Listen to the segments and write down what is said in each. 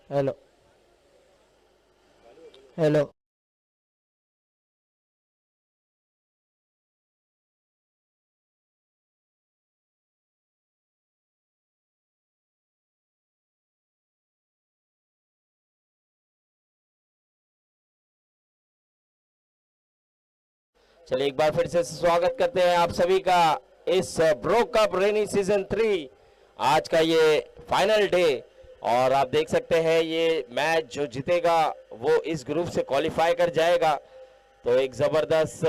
Hello hello. चलिए एक बार फिर से स्वागत करते हैं आप सभी का इस ब्रो कप रेनी सीजन 3 आज का ये फाइनल डे। और आप देख सकते हैं ये मैच जो जीतेगा वो इस ग्रुप से क्वालिफाई कर जाएगा। तो एक ज़बरदस्त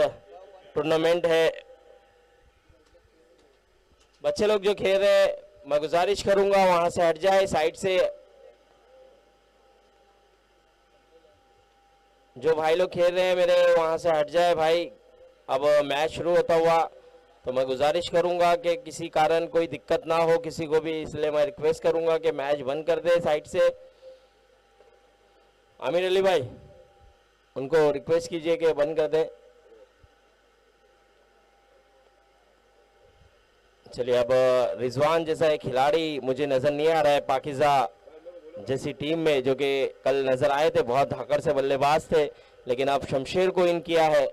टूर्नामेंट है। बच्चे लोग जो खेल रहे हैं मैं गुजारिश करूंगा वहां से हट जाए, साइड से जो भाई लोग खेल रहे हैं मेरे वहां से हट जाए भाई। अब मैच शुरू होता हुआ तो मैं गुजारिश करूंगा कि किसी कारण कोई दिक्कत ना हो किसी को भी, इसलिए मैं रिक्वेस्ट करूंगा कि मैच बंद कर दे साइड से। आमिर अली भाई उनको रिक्वेस्ट कीजिए कि बंद कर दें। चलिए अब रिजवान जैसा एक खिलाड़ी मुझे नज़र नहीं आ रहा है पाकिजा जैसी टीम में, जो कि कल नज़र आए थे, बहुत धाकड़ से बल्लेबाज थे, लेकिन अब शमशेर को इन किया है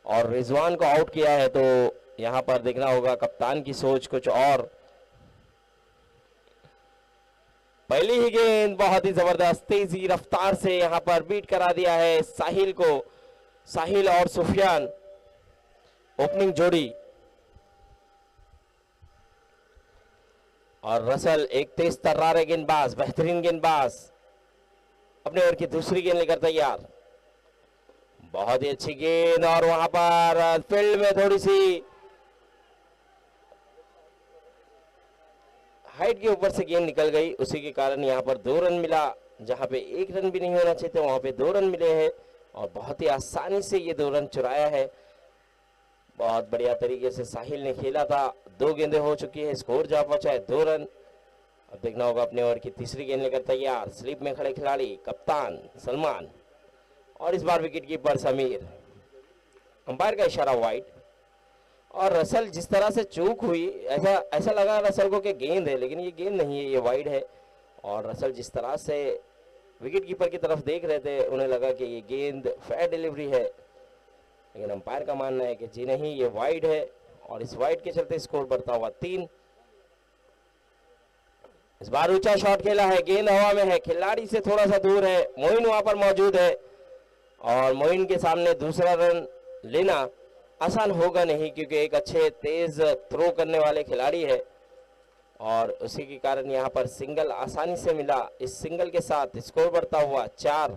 और रिजवान को आउट किया है। तो यहाँ पर देखना होगा कप्तान की सोच कुछ और। पहली ही गेंद बहुत ही जबरदस्त तेजी रफ्तार से यहाँ पर बीट करा दिया है साहिल को। साहिल और सुफियान ओपनिंग जोड़ी, और रसल एक तेज तर्रार गेंदबाज, बेहतरीन गेंदबाज, अपने ओवर की दूसरी गेंद लेकर तैयार। बहुत ही अच्छी गेंद और वहां पर फील्ड में थोड़ी सी हाइट के ऊपर से गेंद निकल गई, उसी के कारण यहाँ पर 2 रन मिला। जहां पे 1 रन भी नहीं होना चाहिए था वहां पे 2 रन मिले हैं और बहुत ही आसानी से ये 2 रन चुराया है। बहुत बढ़िया तरीके से साहिल ने खेला था। 2 गेंदें हो चुकी है, स्कोर जा पहुंचा है 2 रन। अब देखना होगा अपने ओवर की तीसरी गेंद लेकर तैयार, स्लिप में खड़े खिलाड़ी कप्तान सलमान और इस बार विकेट कीपर समीर। अंपायर का इशारा वाइड। और रसल जिस तरह से चूक हुई, ऐसा ऐसा लगा रसल को कि गेंद है, लेकिन ये गेंद नहीं है, ये वाइड है। और रसल जिस तरह से विकेट कीपर की तरफ देख रहे थे उन्हें लगा कि ये गेंद फेयर डिलीवरी है, लेकिन अंपायर का मानना है कि जी नहीं ये वाइड है। और इस वाइड के चलते स्कोर बढ़ता हुआ 3। इस बार ऊंचा शॉट खेला है, गेंद हवा में है, खिलाड़ी से थोड़ा सा दूर है, मोइन वहां पर मौजूद है और मोइन के सामने दूसरा रन लेना आसान होगा नहीं, क्योंकि एक अच्छे तेज थ्रो करने वाले खिलाड़ी है और उसी के कारण यहां पर सिंगल आसानी से मिला। इस सिंगल के साथ स्कोर बढ़ता हुआ 4।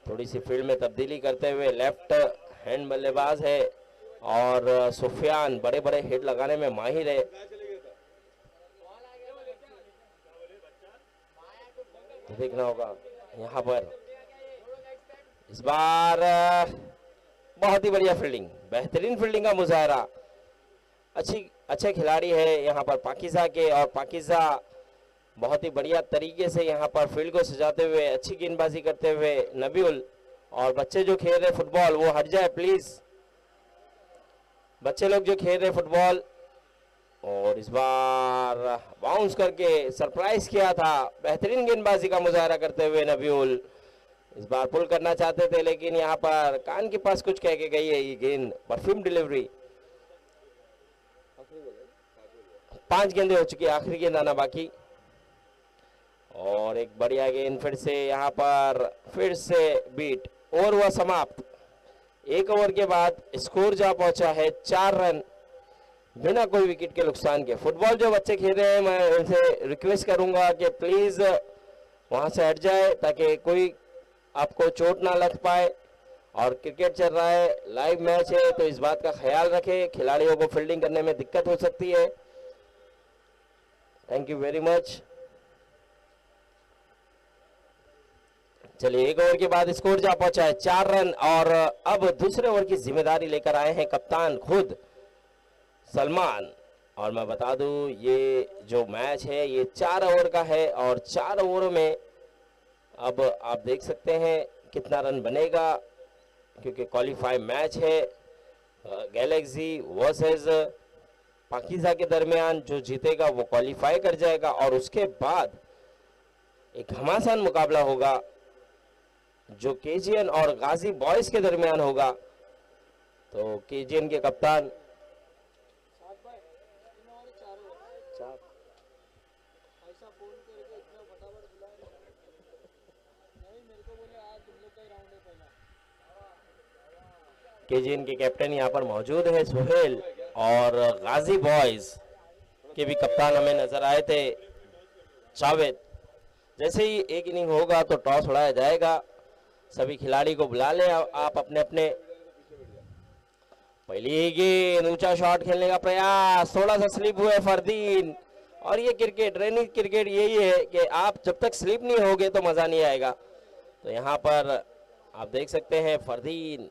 थोड़ी सी फील्ड में तब्दीली करते हुए लेफ्ट हैंड बल्लेबाज है और सुफियान बड़े बड़े हिट लगाने में माहिर है। तो देखना होगा यहाँ पर इस बार बहुत ही बढ़िया फील्डिंग, बेहतरीन फील्डिंग का मुजाहरा। अच्छे खिलाड़ी है यहाँ पर पाकिजा के, और पाकिजा बहुत ही बढ़िया तरीके से यहाँ पर फील्ड को सजाते हुए अच्छी गेंदबाजी करते हुए नबीउल। और बच्चे जो खेल रहे फुटबॉल वो हट जाए प्लीज, बच्चे लोग जो खेल रहे फुटबॉल। और इस बार बाउंस करके सरप्राइज किया था, बेहतरीन गेंदबाजी का मुजाहरा करते हुए नबीउल। इस बार पुल करना चाहते थे लेकिन यहाँ पर कान के पास कुछ कह के गई है ये गेंद, परफ्यूम डिलीवरी। 5 गेंदें हो चुकी है, आखिरी गेंद आना बाकी। और एक बढ़िया गेंद फिर से यहाँ पर फिर से बीट, ओवर हुआ समाप्त। 1 ओवर के बाद स्कोर जा पहुंचा है 4 रन बिना कोई विकेट के नुकसान के। फुटबॉल जो बच्चे खेल रहे हैं मैं उनसे रिक्वेस्ट करूंगा कि प्लीज वहां से हट जाए ताकि कोई आपको चोट ना लग पाए। और क्रिकेट चल रहा है, लाइव मैच है, तो इस बात का ख्याल रखें, खिलाड़ियों को फील्डिंग करने में दिक्कत हो सकती है। Thank you very much. चलिए 1 ओवर के बाद स्कोर जा पहुंचा है 4 रन और अब दूसरे ओवर की जिम्मेदारी लेकर आए हैं कप्तान खुद सलमान। और मैं बता दूं ये जो मैच है ये 4 ओवर का है और 4 ओवरों में अब आप देख सकते हैं कितना रन बनेगा, क्योंकि क्वालिफाई मैच है गैलेक्सी वर्सेस पाकिजा के दरमियान जो जीतेगा वो क्वालिफाई कर जाएगा और उसके बाद एक घमासान मुकाबला होगा जो केजीएन और गाजी बॉयज के दरमियान होगा। तो केजीएन के कप्तान केजीएन के कैप्टन यहाँ पर मौजूद है सुहेल, और गाजी बॉयज के भी कप्तान हमें नजर आए थे जावेद। जैसे ही एक इनिंग होगा तो टॉस उड़ाया जाएगा, सभी खिलाड़ी को बुला लें आप अपने अपने। पहली गेंद, ऊंचा शॉट खेलने का प्रयास, थोड़ा सा स्लिप हुआ फरदीन। और ये क्रिकेट, रेनी क्रिकेट यही है कि आप जब तक स्लिप नहीं होगे तो मजा नहीं आएगा। तो यहाँ पर आप देख सकते हैं फरदीन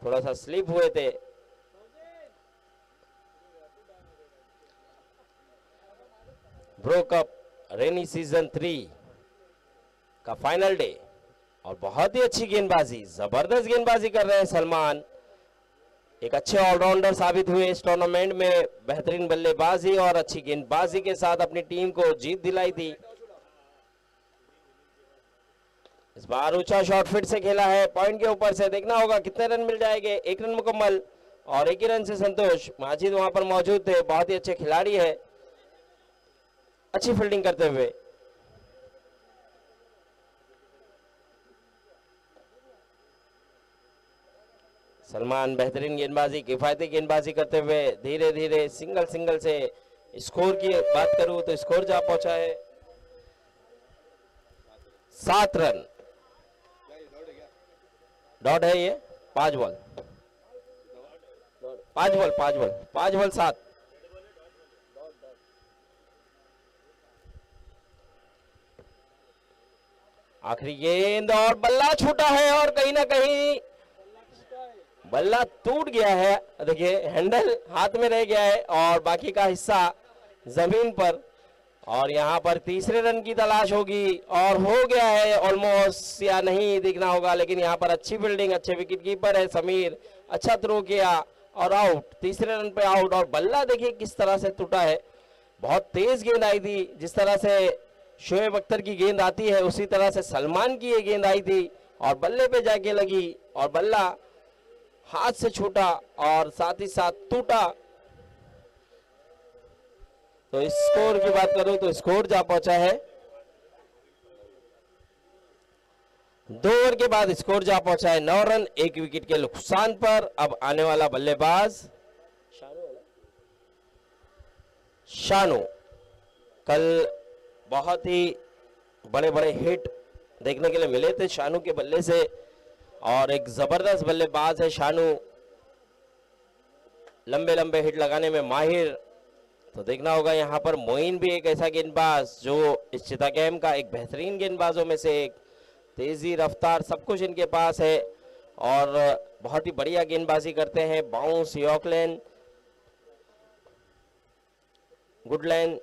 थोड़ा सा स्लिप हुए थे। ब्रो कप रेनी सीजन 3 का फाइनल डे, और बहुत ही अच्छी गेंदबाजी, जबरदस्त गेंदबाजी कर रहे हैं सलमान। एक अच्छे ऑलराउंडर साबित हुए इस टूर्नामेंट में, बेहतरीन बल्लेबाजी और अच्छी गेंदबाजी के साथ अपनी टीम को जीत दिलाई थी। इस बार ऊंचा शॉट फिट से खेला है, पॉइंट के ऊपर से, देखना होगा कितने रन मिल जाएंगे। 1 रन मुकम्मल और 1 ही रन से संतोष। माजिद वहां पर मौजूद थे, बहुत ही अच्छे खिलाड़ी है, अच्छी फील्डिंग करते हुए। सलमान बेहतरीन गेंदबाजी, किफायती गेंदबाजी करते हुए धीरे धीरे सिंगल सिंगल से स्कोर की बात करूं तो स्कोर जा पहुंचा है 7 रन। डॉट है ये, 5 बॉल 7। आखिरी गेंद और बल्ला छूटा है, और कहीं ना कहीं बल्ला टूट गया है। देखिए हैंडल हाथ में रह गया है और बाकी का हिस्सा जमीन पर। और यहाँ पर तीसरे रन की तलाश होगी, और हो गया है ऑलमोस्ट, या नहीं देखना होगा। लेकिन यहाँ पर अच्छी फील्डिंग, अच्छे विकेट कीपर है समीर, अच्छा थ्रो किया और आउट, तीसरे रन पे आउट। और बल्ला देखिए किस तरह से टूटा है, बहुत तेज गेंद आई थी। जिस तरह से शोएब अख्तर की गेंद आती है उसी तरह से सलमान की ये गेंद आई थी और बल्ले पे जाके लगी, और बल्ला हाथ से छूटा और साथ ही साथ टूटा। तो स्कोर की बात करूं तो स्कोर जा पहुंचा है 2 ओवर के बाद, स्कोर जा पहुंचा है 9 रन 1 विकेट के नुकसान पर। अब आने वाला बल्लेबाज शानू। कल बहुत ही बड़े बड़े हिट देखने के लिए मिले थे शानू के बल्ले से, और एक जबरदस्त बल्लेबाज है शानू, लंबे लंबे हिट लगाने में माहिर। तो देखना होगा यहाँ पर मोइन भी एक ऐसा गेंदबाज जो इस चिता गेम का एक बेहतरीन गेंदबाजों में से एक, तेजी रफ्तार सब कुछ इनके पास है और बहुत ही बढ़िया गेंदबाजी करते हैं। बाउंस, यॉर्कलैंड, गुडलैंड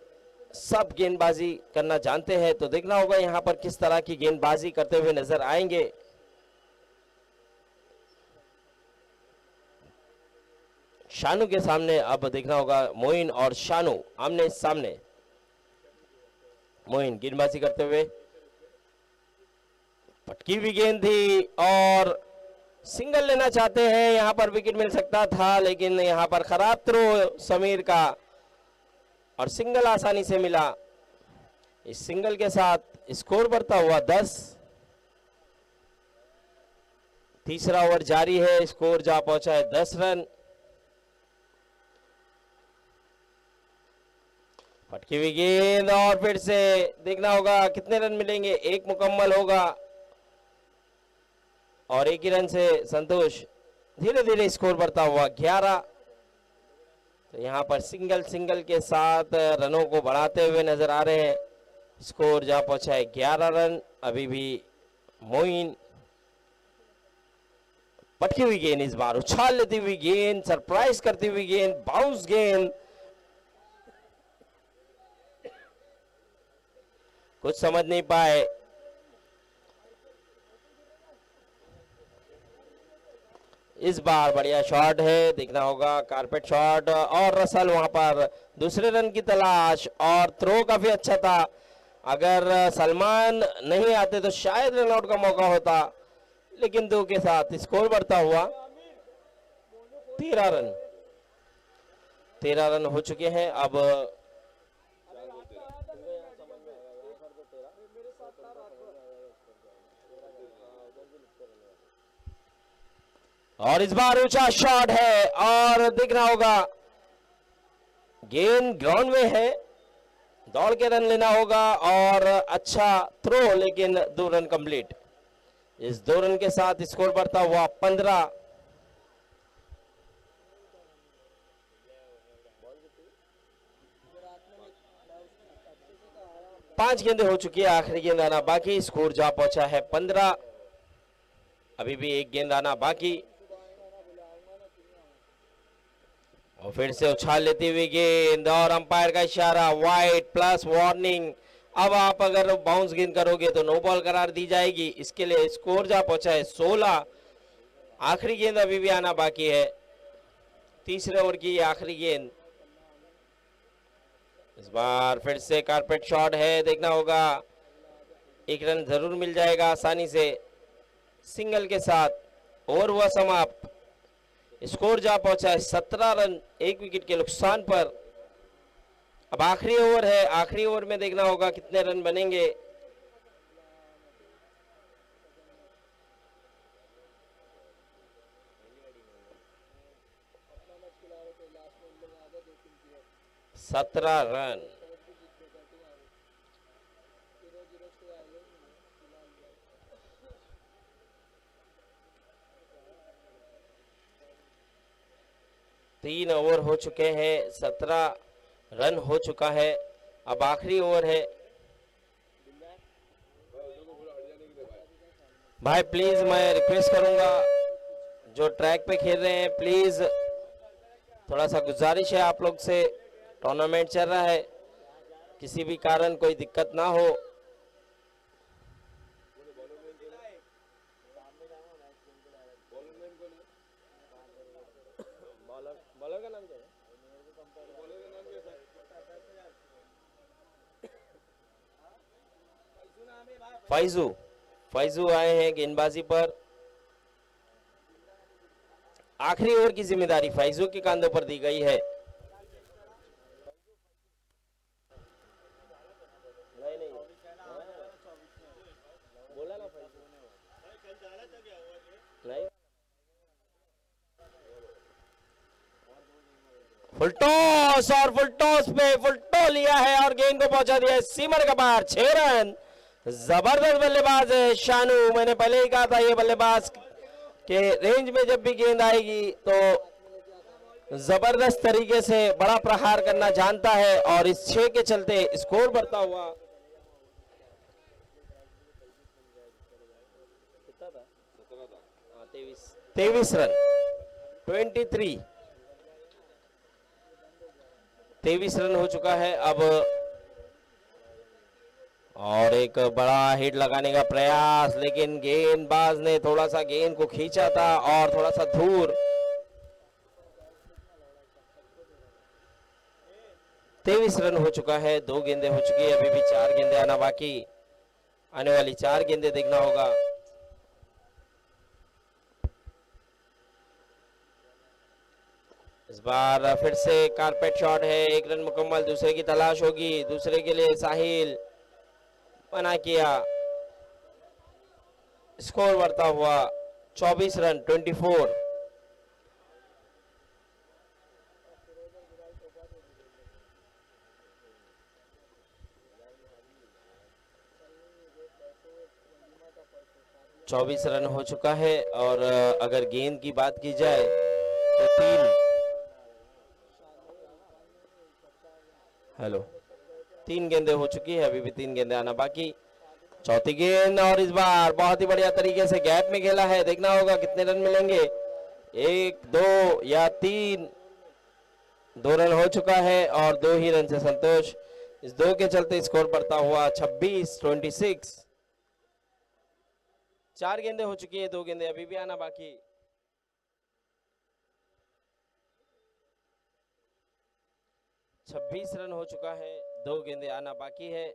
सब गेंदबाजी करना जानते हैं। तो देखना होगा यहाँ पर किस तरह की गेंदबाजी करते हुए नजर आएंगे। शानू के सामने अब देखना होगा मोइन और शानू आमने सामने। मोइन गेंदबाजी करते हुए, पटकी हुई गेंद थी और सिंगल लेना चाहते हैं, यहां पर विकेट मिल सकता था लेकिन यहां पर खराब थ्रो समीर का और सिंगल आसानी से मिला। इस सिंगल के साथ स्कोर बढ़ता हुआ 10। तीसरा ओवर जारी है, स्कोर जा पहुंचा है 10 रन। पटकी हुई गेंद और फिर से देखना होगा कितने रन मिलेंगे। 1 मुकम्मल होगा और 1 ही रन से संतोष। धीरे धीरे स्कोर बढ़ता हुआ 11। तो यहां पर सिंगल सिंगल के साथ रनों को बढ़ाते हुए नजर आ रहे हैं। स्कोर जा पहुंचा है 11 रन। अभी भी मोइन, पटकी हुई गेंद, इस बार उछाल लेती हुई गेंद, सरप्राइज करती हुई गेंद, बाउंस गेंद, कुछ समझ नहीं पाए। इस बार बढ़िया शॉट है, देखना होगा कारपेट शॉट, और रसल वहां पर दूसरे रन की तलाश, और थ्रो काफी अच्छा था। अगर सलमान नहीं आते तो शायद रन आउट का मौका होता, लेकिन 2 के साथ स्कोर बढ़ता हुआ 13 रन। 13 रन हो चुके हैं। अब और इस बार ऊंचा शॉट है, और देखना होगा गेंद ग्राउंड में है, दौड़ के रन लेना होगा, और अच्छा थ्रो, लेकिन 2 रन कंप्लीट। इस 2 रन के साथ स्कोर बढ़ता हुआ 15। 5 गेंदें हो चुकी है, आखिरी गेंद आना बाकी, स्कोर जा पहुंचा है 15। अभी भी 1 गेंद आना बाकी, और फिर से उछाल लेती हुई गेंद, और अंपायर का इशारा वाइड प्लस वार्निंग। अब आप अगर बाउंस गेंद करोगे तो नो बॉल करार दी जाएगी, इसके लिए स्कोर जा पहुंचा है 16। आखिरी गेंद अभी भी आना बाकी है, तीसरे ओवर की आखिरी गेंद। इस बार फिर से कारपेट शॉट है, देखना होगा 1 रन जरूर मिल जाएगा आसानी से सिंगल के साथ। ओवर हुआ समाप्त, स्कोर जा पहुंचा है 17 रन, 1 विकेट के नुकसान पर। अब आखिरी ओवर है, आखिरी ओवर में देखना होगा कितने रन बनेंगे। सत्रह रन। तीन ओवर हो चुके हैं, 17 रन हो चुका है। अब आखिरी ओवर है। भाई प्लीज मैं रिक्वेस्ट करूंगा, जो ट्रैक पे खेल रहे हैं प्लीज थोड़ा सा गुजारिश है आप लोग से, टूर्नामेंट चल रहा है, किसी भी कारण कोई दिक्कत ना हो। बॉलर का नाम क्या है? फैजू आए हैं गेंदबाजी पर। आखिरी ओवर की जिम्मेदारी फैजू के कांधों पर दी गई है। बोला ना नहीं। फुल टॉस, और फुल टॉस पे फुल टॉ लिया है और गेंद को पहुंचा दिया है सीमर के बाहर। 6 रन। जबरदस्त बल्लेबाज है शानू, मैंने पहले ही कहा था ये बल्लेबाज के रेंज में जब भी गेंद आएगी तो जबरदस्त तरीके से बड़ा प्रहार करना जानता है, और इस 6 के चलते स्कोर बढ़ता हुआ 23 रन। 23 रन हो चुका है अब, और एक बड़ा हिट लगाने का प्रयास, लेकिन गेंदबाज ने थोड़ा सा गेंद को खींचा था और थोड़ा सा दूर। 23 रन हो चुका है, 2 गेंदें हो चुकी है, अभी भी 4 गेंदें आना बाकी। आने वाली 4 गेंदें देखना होगा। इस बार फिर से कारपेट शॉट है, 1 रन मुकम्मल, दूसरे की तलाश होगी। दूसरे के लिए साहिल मना किया, स्कोर बढ़ता हुआ 24 रन 24। चौबीस रन हो चुका है, और अगर गेंद की बात की जाए तो 3 गेंदें हो चुकी है, अभी भी 3 गेंदें आना बाकी। चौथी गेंद, और इस बार बहुत ही बढ़िया तरीके से गैप में खेला है, देखना होगा कितने रन मिलेंगे, 1 2 या 3। 2 रन हो चुका है और 2 ही रन से संतोष। इस 2 के चलते स्कोर बढ़ता हुआ 26-26। 4 गेंदें हो चुकी है, 2 गेंदें अभी भी आना बाकी। 26 रन हो चुका है, 2 गेंदें आना बाकी है।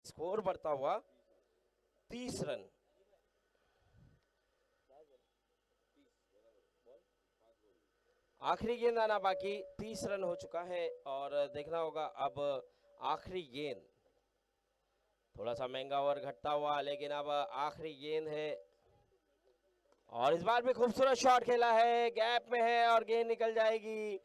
स्कोर बढ़ता हुआ 30 रन। आखिरी गेंद आना बाकी, 30 रन हो चुका है और देखना होगा अब आखिरी गेंद। थोड़ा सा महंगा ओवर घटता हुआ, लेकिन अब आखिरी गेंद है और इस बार भी खूबसूरत शॉट खेला है, गैप में है और गेंद निकल जाएगी।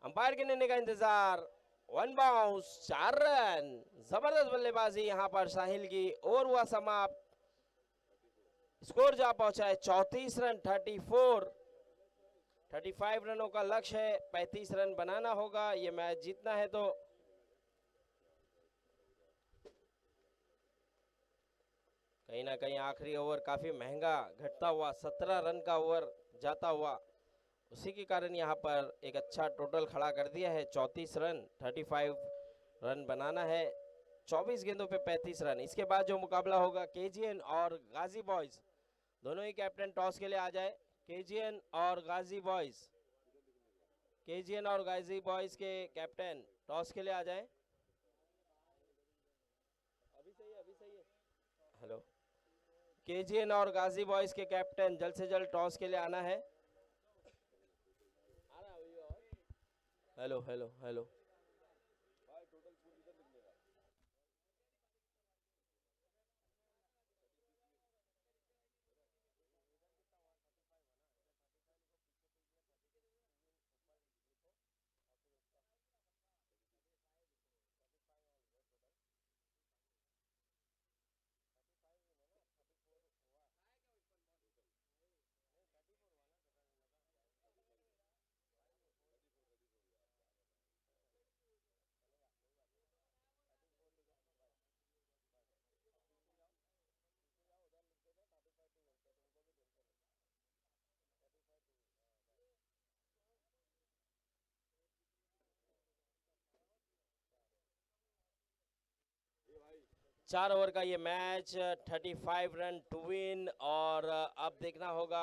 अंपायर के निर्णय का इंतजार। 1 बाउंस, 4 रन। जबरदस्त बल्लेबाजी यहां पर साहिल की। ओवर हुआ समाप्त, स्कोर जा पहुंचा है 34 रन। 35 रनों का लक्ष्य है, 35 रन बनाना होगा ये मैच जीतना है तो। कहीं ना कहीं आखिरी ओवर काफी महंगा घटता हुआ, 17 रन का ओवर जाता हुआ, उसी के कारण यहाँ पर एक अच्छा टोटल खड़ा कर दिया है। 34 रन, 35 रन बनाना है, 24 गेंदों पे 35 रन। इसके बाद जो मुकाबला होगा केजीएन और गाजी बॉयज, दोनों ही कैप्टन टॉस के लिए आ जाए। केजीएन और गाजी बॉयज, केजीएन और गाजी बॉयज के कैप्टन टॉस के लिए आ जाए। अभी सही है। हेलो, केजीएन और गाजी बॉयज के कैप्टन जल्द से जल्द टॉस के लिए आना है। Hello hello hello. चार ओवर का ये मैच, 35 रन टू विन। और अब देखना होगा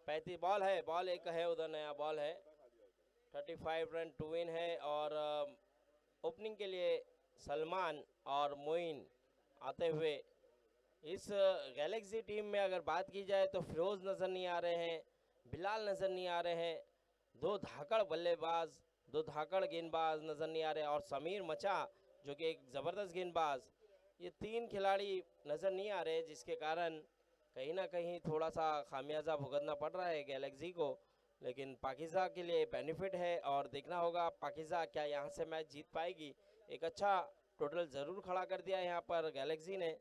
35 बॉल है, बॉल एक है उधर, नया बॉल है। 35 रन टू विन है और ओपनिंग के लिए सलमान और मोइन आते हुए। इस गैलेक्सी टीम में अगर बात की जाए तो फिरोज नज़र नहीं आ रहे हैं, बिलाल नज़र नहीं आ रहे हैं, दो धाकड़ बल्लेबाज, दो धाकड़ गेंदबाज नज़र नहीं आ रहे, और समीर मचा जो कि एक ज़बरदस्त गेंदबाज, ये 3 खिलाड़ी नज़र नहीं आ रहे, जिसके कारण कहीं ना कहीं थोड़ा सा खामियाजा भुगतना पड़ रहा है गैलेक्सी को। लेकिन पाकिज़ा के लिए बेनिफिट है और देखना होगा पाकिज़ा क्या यहाँ से मैच जीत पाएगी। एक अच्छा टोटल ज़रूर खड़ा कर दिया यहाँ पर गैलेक्सी ने।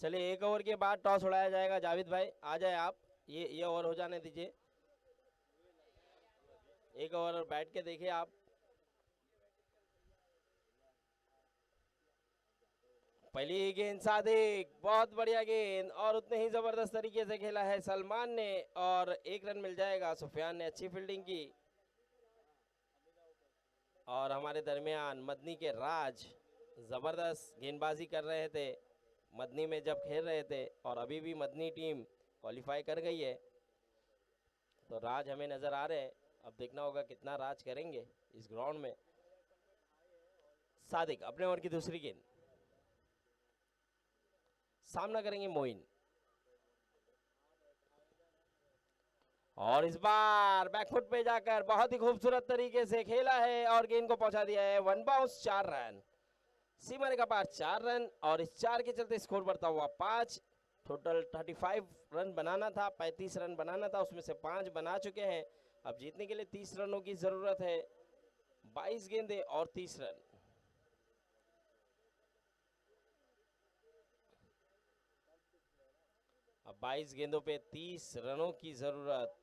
चलिए, एक ओवर के बाद टॉस उड़ाया जाएगा। जावेद भाई आ जाए आप, ये ओवर हो जाने दीजिए। एक ओवर बैठ के देखिए आप। पहली ही गेंद सादिक, बहुत बढ़िया गेंद, और उतने ही जबरदस्त तरीके से खेला है सलमान ने, और एक रन मिल जाएगा। सुफियान ने अच्छी फील्डिंग की, और हमारे दरमियान मदनी के राज जबरदस्त गेंदबाजी कर रहे थे मदनी में जब खेल रहे थे, और अभी भी मदनी टीम क्वालिफाई कर गई है। तो राज हमें नजर आ रहे हैं, अब देखना होगा कितना राज करेंगे इस ग्राउंड में। सादिक अपने ओवर की दूसरी गेंद, सामना करेंगे मोइन, और इस बार बैकफुट पे जाकर बहुत ही खूबसूरत तरीके से खेला है और गेंद को पहुंचा दिया है। वन बाउंस, 4 रन, सीमा रेखा पार 4 रन, और इस 4 के चलते स्कोर बढ़ता हुआ 5। टोटल 35 रन बनाना था, 35 रन बनाना था, उसमें से 5 बना चुके हैं। अब जीतने के लिए 30 रनों की जरूरत है। 22 गेंदे और 30 रन। अब 22 गेंदों पे 30 रनों की जरूरत।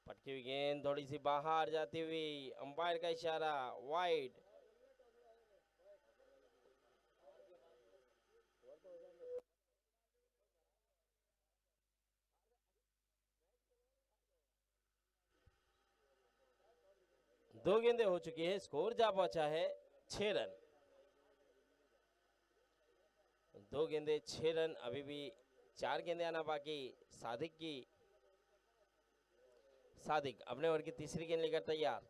पटकी हुई गेंद थोड़ी सी बाहर जाती हुई, अंपायर का इशारा, वाइड। दो गेंदे हो चुकी है, स्कोर जा पहुंचा है 6 रन। 2 गेंदे 6 रन, अभी भी 4 गेंदे आना बाकी सादिक की। सादिक अपने ओवर की तीसरी गेंद लेकर तैयार।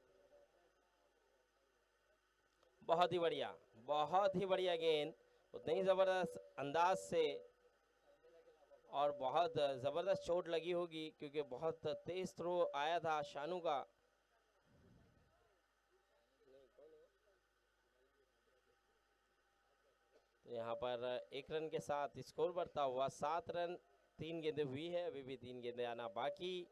बहुत ही बढ़िया, बहुत ही बढ़िया गेंद, उतने ही जबरदस्त अंदाज से, और बहुत जबरदस्त चोट लगी होगी क्योंकि बहुत तेज थ्रो आया था शानू का। तो यहाँ पर 1 रन के साथ स्कोर बढ़ता हुआ 7 रन। 3 गेंदें हुई है, अभी भी 3 गेंदें आना बाकी।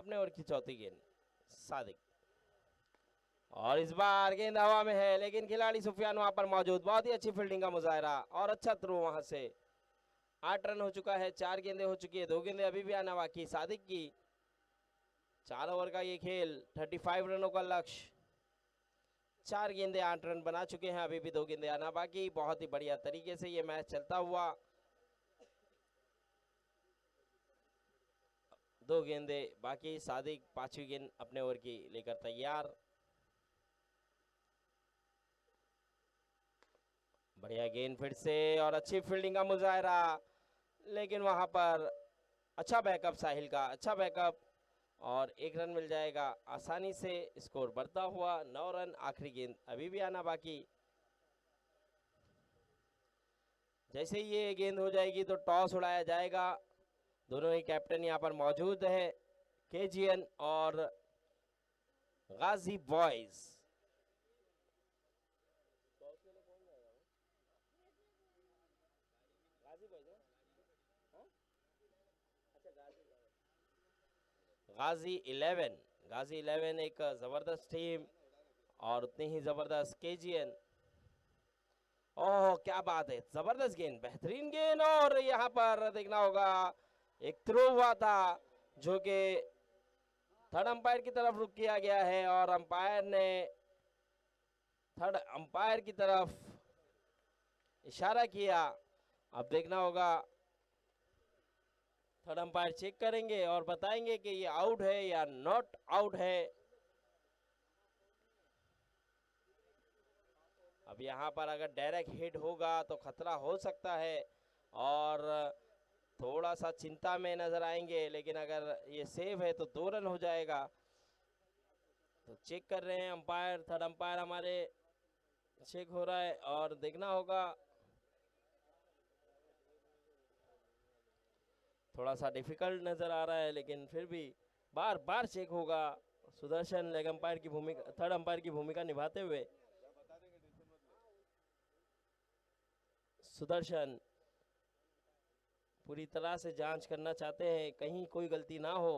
अपने ओवर की चौथी गेंद, सादिक, और इस बार गेंद हवा में है, लेकिन खिलाड़ी सुफियान वहां पर मौजूद। बहुत ही अच्छी फील्डिंग का मुजाहरा और अच्छा थ्रो वहां से। 8 रन हो चुका है, 4 गेंदें हो चुकी है, 2 गेंदें अभी भी आना बाकी सादिक की। 4 ओवर का ये खेल, 35 रनों का लक्ष्य। 4 गेंदें 8 रन बना चुके हैं, अभी भी 2 गेंदें आना बाकी। बहुत ही बढ़िया तरीके से ये मैच चलता हुआ। 2 गेंदे बाकी, सादिक 5वीं गेंद अपने ओवर की लेकर तैयार। बढ़िया गेंद फिर से, और अच्छी फील्डिंग का मुजाहरा, लेकिन वहां पर अच्छा बैकअप साहिल का, अच्छा बैकअप, और 1 रन मिल जाएगा आसानी से। स्कोर बढ़ता हुआ 9 रन, आखिरी गेंद अभी भी आना बाकी। जैसे ही ये गेंद हो जाएगी तो टॉस उड़ाया जाएगा। दोनों ही कैप्टन यहाँ पर मौजूद है, केजीएन और गाजी बॉयज। गाजी 11 एक जबरदस्त टीम, और उतनी ही जबरदस्त केजीएन। ओह क्या बात है, जबरदस्त गेंद, बेहतरीन गेंद, और यहाँ पर देखना होगा एक थ्रो हुआ था जो कि थर्ड अंपायर की तरफ रुक किया गया है, और अंपायर ने थर्ड अंपायर की तरफ इशारा किया। अब देखना होगा, थर्ड अंपायर चेक करेंगे और बताएंगे कि ये आउट है या नॉट आउट है। अब यहाँ पर अगर डायरेक्ट हिट होगा तो खतरा हो सकता है, और थोड़ा सा चिंता में नजर आएंगे, लेकिन अगर ये सेव है तो 2 रन हो जाएगा। तो चेक कर रहे हैं अंपायर, थर्ड अंपायर हमारे चेक हो रहा है, और देखना होगा थोड़ा सा डिफिकल्ट नजर आ रहा है, लेकिन फिर भी बार बार चेक होगा। सुदर्शन लेग अंपायर की भूमिका, थर्ड अंपायर की भूमिका निभाते हुए सुदर्शन पूरी तरह से जांच करना चाहते हैं, कहीं कोई गलती ना हो,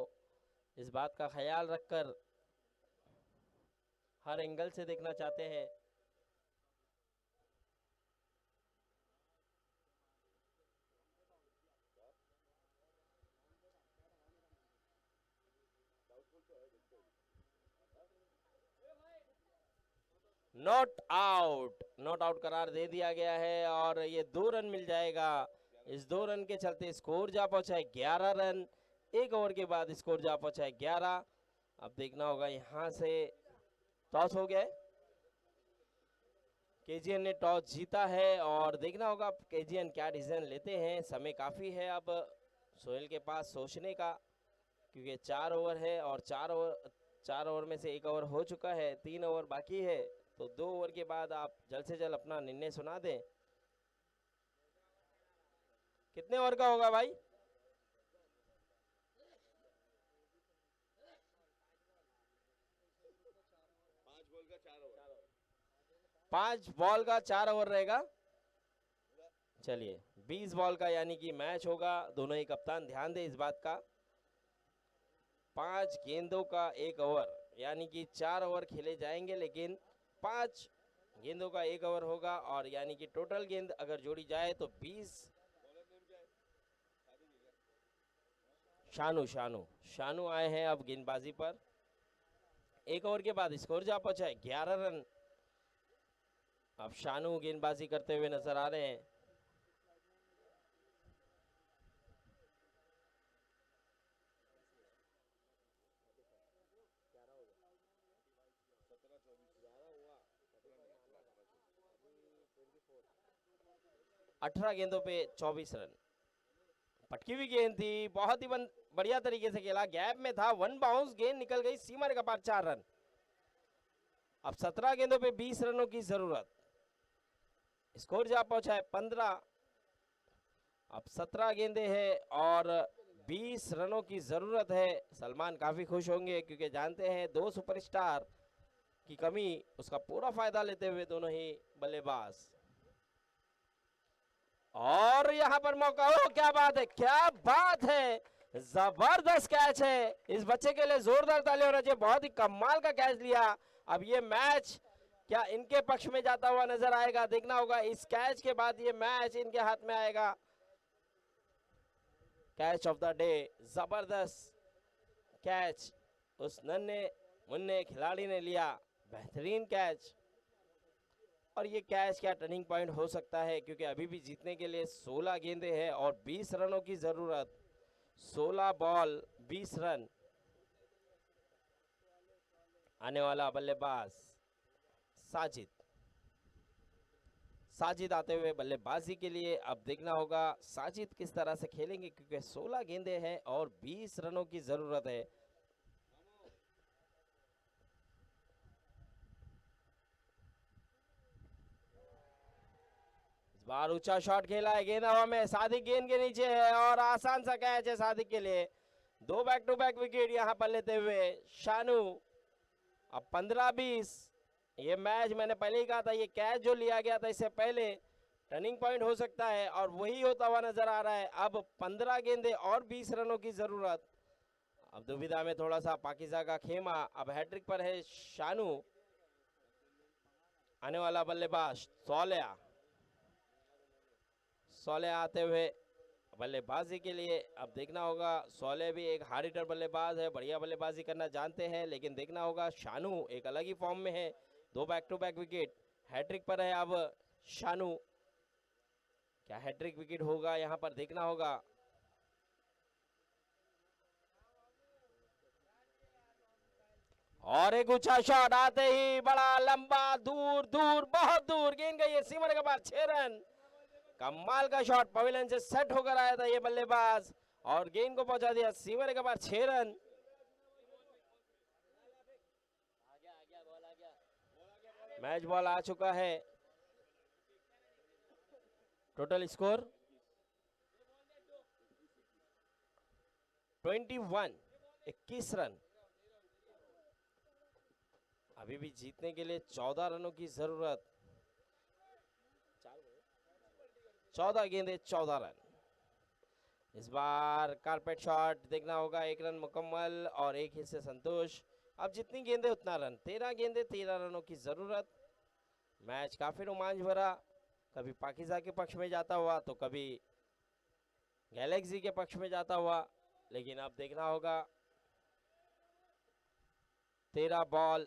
इस बात का ख्याल रखकर हर एंगल से देखना चाहते हैं। नॉट आउट करार दे दिया गया है और ये 2 रन मिल जाएगा। इस 2 रन के चलते स्कोर जा पहुंचा है 11 रन। 1 ओवर के बाद स्कोर जा पहुंचा है 11। अब देखना होगा, यहां से टॉस हो गया, केजीएन ने टॉस जीता है और देखना होगा केजीएन क्या डिसीजन लेते हैं। समय काफी है अब सोहेल के पास सोचने का, क्योंकि 4 ओवर है और 4 ओवर में से 1 ओवर हो चुका है, 3 ओवर बाकी है। तो 2 ओवर के बाद आप जल्द से जल्द अपना निर्णय सुना दें। कितने ओवर का होगा भाई? 5 बॉल का 4 ओवर रहेगा। चलिए 20 बॉल का यानी कि मैच होगा। दोनों ही कप्तान ध्यान दें इस बात का। 5 गेंदों का 1 ओवर यानी कि 4 ओवर खेले जाएंगे, लेकिन 5 गेंदों का 1 ओवर होगा और यानी कि टोटल गेंद अगर जोड़ी जाए तो 20। शानू आए हैं अब गेंदबाजी पर। 1 ओवर के बाद स्कोर जा पहुंचा है 11 रन। अब शानू गेंदबाजी करते हुए नजर आ रहे हैं। अठारह गेंदों पे 24 रन। पटकी हुई गेंद थी, बहुत ही बढ़िया तरीके से खेला, गैप में था, 1 बाउंस, गेंद निकल गई सीमा रेखा पार, 4 रन। अब 17 गेंदों पे 20 रनों की जरूरत। स्कोर जा पहुंचा है 15। अब 17 गेंदे हैं और 20 रनों की जरूरत है। सलमान काफी खुश होंगे क्योंकि जानते हैं 2 सुपरस्टार की कमी, उसका पूरा फायदा लेते हुए दोनों ही बल्लेबाज। और यहां पर मौका, हो क्या बात है, क्या बात है, जबरदस्त कैच है। इस बच्चे के लिए जोरदार ताली होना चाहिए, बहुत ही कमाल का कैच लिया। अब ये मैच क्या इनके पक्ष में जाता हुआ नजर आएगा? देखना होगा, इस कैच के बाद ये मैच इनके हाथ में आएगा। कैच ऑफ द डे, जबरदस्त कैच उस नन्हे मुन्ने खिलाड़ी ने लिया, बेहतरीन कैच। और ये कैच क्या टर्निंग पॉइंट हो सकता है, क्योंकि अभी भी जीतने के लिए 16 गेंदें हैं और 20 रनों की जरूरत। 16 बॉल 20 रन। आने वाला बल्लेबाज साजिद आते हुए बल्लेबाजी के लिए। अब देखना होगा साजिद किस तरह से खेलेंगे, क्योंकि 16 गेंदें हैं और 20 रनों की जरूरत है। इस बार ऊंचा शॉट खेला है, गेंद हवा में, सादिक गेंद के नीचे है और आसान सा कैच है सादिक के लिए। 2 बैक टू बैक विकेट यहां पर लेते हुए शानू। अब 15-20, ये मैच मैंने पहले ही कहा था, ये कैच जो लिया गया था इससे पहले टर्निंग पॉइंट हो सकता है और वही होता हुआ नजर आ रहा है। अब 15 गेंदे और 20 रनों की जरूरत। अब दुविधा में थोड़ा सा पाकिजा का खेमा। अब हैट्रिक पर है शानू। आने वाला बल्लेबाज सोले आते हुए बल्लेबाजी के लिए। अब देखना होगा, सोले भी एक हार्ड हिटर बल्लेबाज है, बढ़िया बल्लेबाजी करना जानते हैं, लेकिन देखना होगा शानू एक अलग ही फॉर्म में है। 2 back to back wicket, hat trick पर है अब शानू। क्या हैट्रिक विकेट होगा यहां पर? देखना होगा। और एक ऊंचा शॉट आते ही बड़ा लंबा, दूर दूर, बहुत दूर गेंद गई है सीमा के पार, 6 रन। कमाल का शॉट, पवेलियन से सेट होकर आया था ये बल्लेबाज और गेंद को पहुंचा दिया सीमा के पार, 6 रन। मैच बॉल आ चुका है। Total score 21, 21 run. अभी भी जीतने के लिए 14 रनों की जरूरत। 14 गेंदे 14 रन। इस बार कारपेट शॉट देखना होगा, 1 रन मुकम्मल और 1 हिट से संतोष। अब जितनी गेंदे उतना रन, 13 गेंदे 13 रनों की जरूरत। मैच काफी रोमांच भरा, कभी पाकिजा के पक्ष में जाता हुआ तो कभी गैलेक्सी के पक्ष में जाता हुआ, लेकिन अब देखना होगा। 13 बॉल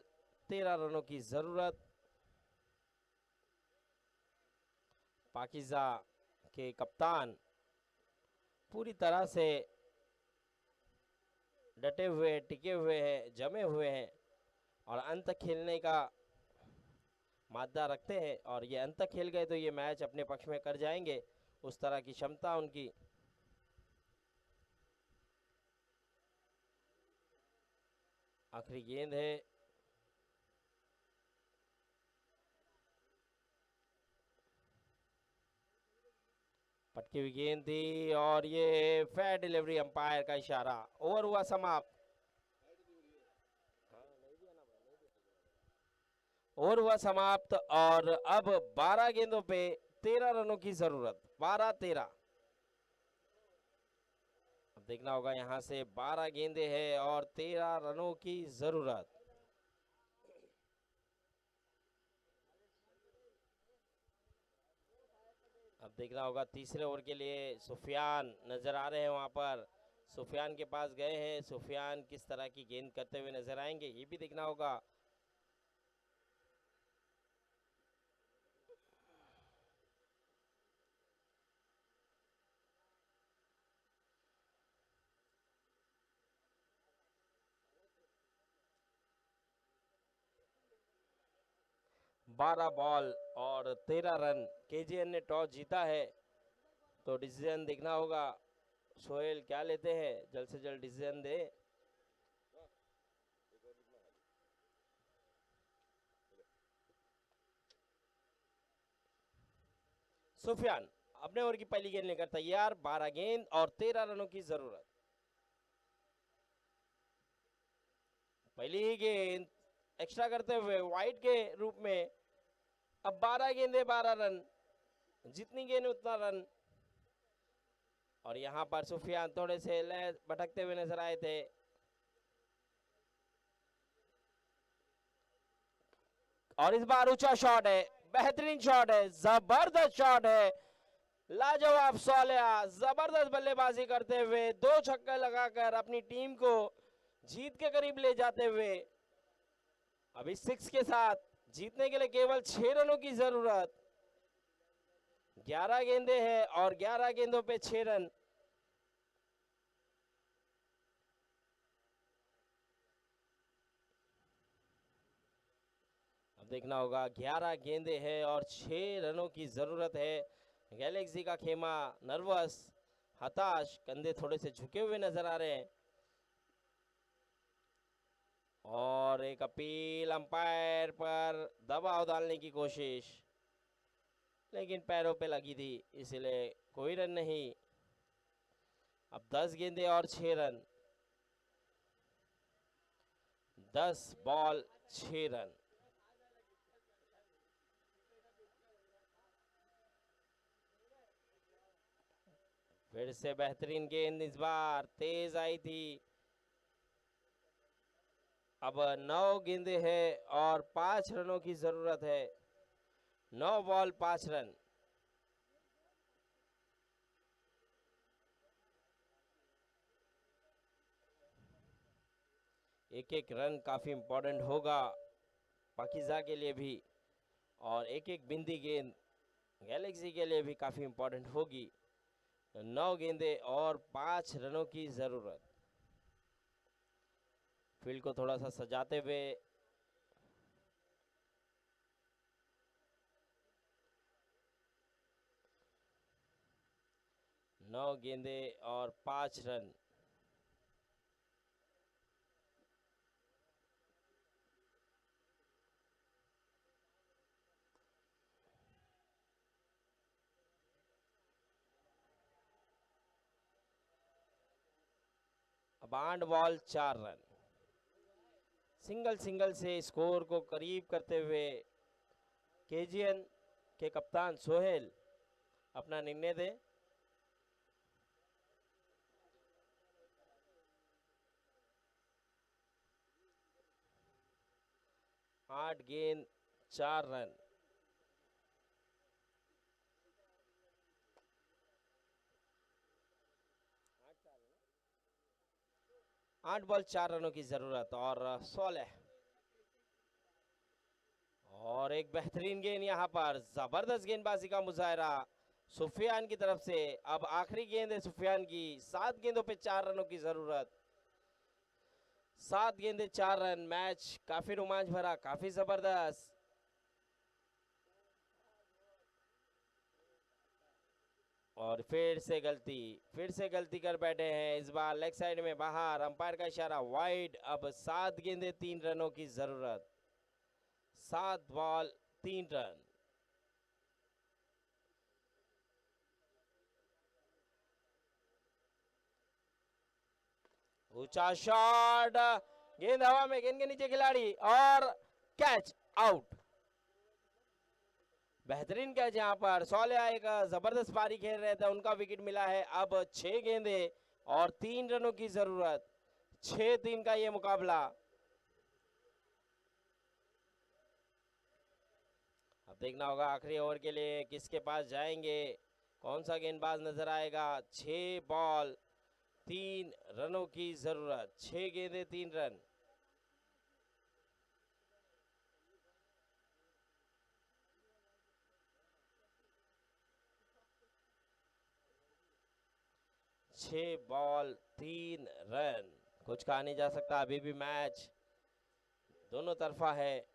13 रनों की जरूरत। पाकिजा के कप्तान पूरी तरह से डटे हुए, टिके हुए हैं, जमे हुए हैं और अंत तक खेलने का मादा रखते हैं, और ये अंत तक खेल गए तो ये मैच अपने पक्ष में कर जाएंगे, उस तरह की क्षमता उनकी। आखिरी गेंद है, पटकी हुई गेंद थी और ये फेयर डिलीवरी, अंपायर का इशारा। ओवर हुआ समाप्त। ओवर हुआ समाप्त और अब 12 गेंदों पे 13 रनों की जरूरत। 12-13। अब देखना होगा, यहां से 12 गेंदे हैं और 13 रनों की जरूरत। अब देखना होगा, तीसरे ओवर के लिए सुफियान नजर आ रहे हैं वहां पर। सुफियान के पास गए हैं, सुफियान किस तरह की गेंद करते हुए नजर आएंगे ये भी देखना होगा। बारह बॉल और 13 रन। केजीएन ने टॉस जीता है तो डिसीजन देखना होगा। सोहेल क्या लेते हैं, जल्द से जल्द डिसीजन दे। सुफियान अपने ओवर की पहली गेंद लेकर तैयार। 12 गेंद और 13 रनों की जरूरत। पहली ही गेंद एक्स्ट्रा करते हुए वाइड के रूप में। अब 12 गेंदे 12 रन, जितनी गेंद उतना रन। और यहां पर सुफियान थोड़े से भटकते हुए नजर आए थे। और इस बार ऊंचा शॉट है, बेहतरीन शॉट है, जबरदस्त शॉट है। लाजवाब सौलिया जबरदस्त बल्लेबाजी करते हुए 2 छक्के लगाकर अपनी टीम को जीत के करीब ले जाते हुए। अभी 6 के साथ जीतने के लिए केवल 6 रनों की जरूरत। 11 गेंदे हैं और 11 गेंदों पे 6 रन। अब देखना होगा, 11 गेंदे हैं और 6 रनों की जरूरत है। गैलेक्सी का खेमा नर्वस, हताश, कंधे थोड़े से झुके हुए नजर आ रहे हैं। और एक अपील अंपायर पर, दबाव डालने की कोशिश, लेकिन पैरों पे लगी थी इसलिए कोई रन नहीं। अब 10 गेंदे और 6 रन। 10 ball 6 run. फिर से बेहतरीन गेंद, इस बार तेज आई थी। अब 9 गेंदे हैं और 5 रनों की जरूरत है। 9 बॉल 5 रन। एक एक रन काफी इंपॉर्टेंट होगा पाकिजा के लिए भी, और एक एक बिंदी गेंद गैलेक्सी के लिए भी काफी इंपॉर्टेंट होगी। 9 गेंदे और 5 रनों की जरूरत। फील्ड को थोड़ा सा सजाते हुए। नौ गेंदे और 5 रन। अब 8 बॉल 4 रन। सिंगल से स्कोर को करीब करते हुए केजीएन के कप्तान सोहेल अपना निर्णय दे। आठ गेंद 4 रन। आठ बॉल 4 रनों की जरूरत और 16 और एक बेहतरीन गेंद यहां पर, जबरदस्त गेंदबाजी का मुजाहरा सुफियान की तरफ से। अब आखिरी गेंद है सुफियान की, 7 गेंदों पे 4 रनों की जरूरत। 7 गेंदे 4 रन। मैच काफी रोमांच भरा, काफी जबरदस्त। और फिर से गलती कर बैठे हैं। इस बार लेग साइड में बाहर, अंपायर का इशारा वाइड। अब 7 गेंदे 3 रनों की जरूरत। 7 बॉल 3 रन। ऊंचा शॉट, गेंद हवा में, गेंद के नीचे खिलाड़ी और कैच आउट। बेहतरीन कैच यहां पर। सोलिया एक जबरदस्त पारी खेल रहे थे, उनका विकेट मिला है। अब 6 गेंदे और 3 रनों की जरूरत। 6-3 का ये मुकाबला। अब देखना होगा आखिरी ओवर के लिए किसके पास जाएंगे, कौन सा गेंदबाज नजर आएगा। 6 बॉल 3 रनों की जरूरत। 6 गेंदे 3 रन। छह बॉल 3 रन। कुछ कहा नहीं जा सकता, अभी भी मैच दोनों तरफा है,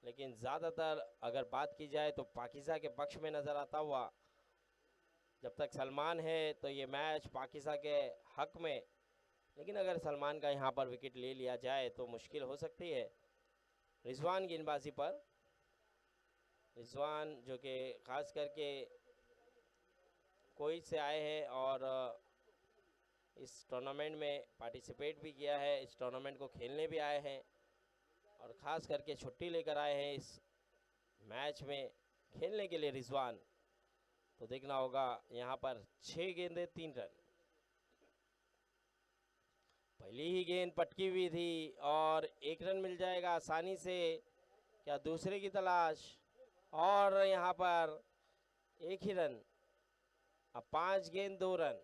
लेकिन ज़्यादातर अगर बात की जाए तो पाकिस्तान के पक्ष में नज़र आता हुआ। जब तक सलमान है तो ये मैच पाकिस्तान के हक में, लेकिन अगर सलमान का यहाँ पर विकेट ले लिया जाए तो मुश्किल हो सकती है। रिजवान गेंदबाजी पर, रिजवान जो कि ख़ास करके कोई से आए हैं और इस टूर्नामेंट में पार्टिसिपेट भी किया है, इस टूर्नामेंट को खेलने भी आए हैं और ख़ास करके छुट्टी लेकर आए हैं इस मैच में खेलने के लिए रिजवान। तो देखना होगा यहाँ पर 6 गेंदे 3 रन। पहली ही गेंद पटकी हुई थी और 1 रन मिल जाएगा आसानी से। क्या दूसरे की तलाश, और यहाँ पर 1 ही रन। अब 5 गेंद 2 रन।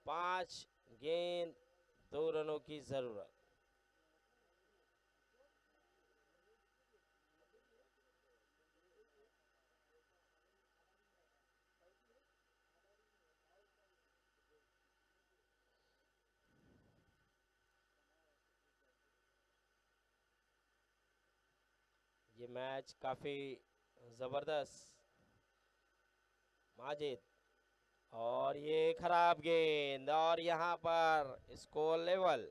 5 गेंद 2 रनों की जरूरत। ये मैच काफी जबरदस्त। माजिद, और ये खराब गेंद, और यहाँ पर स्कोर लेवल,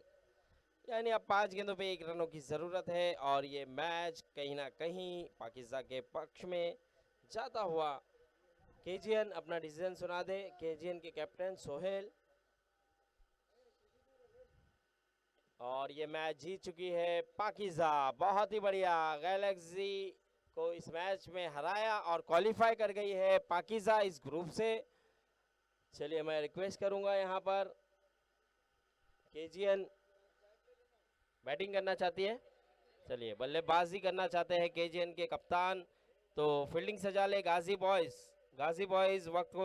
यानी अब 5 गेंदों पे 1 रनों की ज़रूरत है और ये मैच कहीं ना कहीं पाकिस्तान के पक्ष में जाता हुआ। केजीएन अपना डिसीजन सुना दे। केजीएन के कैप्टन सोहेल, और ये मैच जीत चुकी है पाकिस्तान। बहुत ही बढ़िया, गैलेक्सी को इस मैच में हराया और क्वालिफाई कर गई है पाकिस्तान इस ग्रुप से। चलिए मैं रिक्वेस्ट करूंगा यहाँ पर, केजीएन बैटिंग करना चाहती है, चलिए बल्लेबाजी करना चाहते हैं केजीएन के कप्तान, तो फील्डिंग सजा ले गाजी बॉयज। गाजी बॉयज वक्त को